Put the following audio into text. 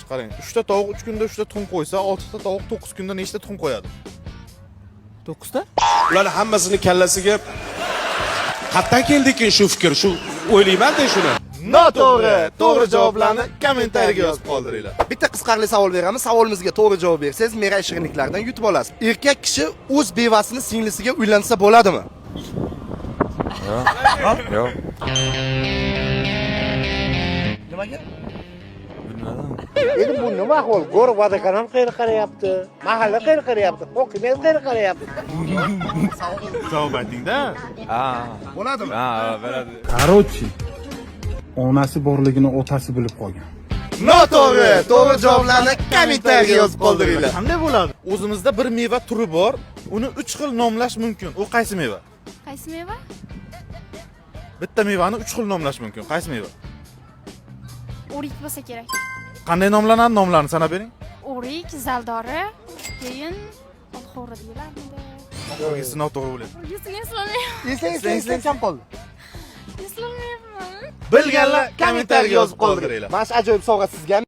hisoblashib qarang. 3 ta tovuq 3 kunda 3 ta tuxum qo'ysa, 6 ta tovuq 9 kunda nechta tuxum qo'yadi? 9 ta? Ular hammasini kallasiga qayerdan keldi-ki shu fikr? Shu o'ylayman-da shuni. Noto'g'ri. To'g'ri javoblarni kommentariyaga yozib qoldiringlar. Bitta qiziqarli savol beraman. Savolimizga to'g'ri javob bersangiz, Meray shirinliklardan yutib olasiz. Erkak kishi o'z bevasini singlisiga uylansa bo'ladimi? Yo'q. Nimaga? Endi bu nima ahvol? Go'r vodokanal qayerga qarayapti? Mahalla qayerga qarayapti? Hokimiyat qayerga qarayapti? Javob ayting-da. Bo'ladimi? Beradi. Короче, onasi borligini otasi bilib qolgan. Noto'g'ri. To'g'ri javoblarni kommentariyaga yozib qoldiringlar. Qanday bo'ladi? O'zimizda bir meva turi bor, uni 3 xil nomlash mumkin. U qaysi meva? Qaysi meva? Bitta mevani 3 xil nomlash mumkin. Qaysi meva? O'rik bo'lsa kerak. Qanday nomlanadi? Nomlarini sanab bering. O'rik, zaldori, keyin olxo'ri deyiladi. O'rgisi noto'g'ri bo'ladi. O'rigisini eslamayapman. Eslang kam qoldi. Eslamayapman. Bilganlar kommentariyaga yozib qoldiringlar. Mana shu ajoyib sovg'a sizga.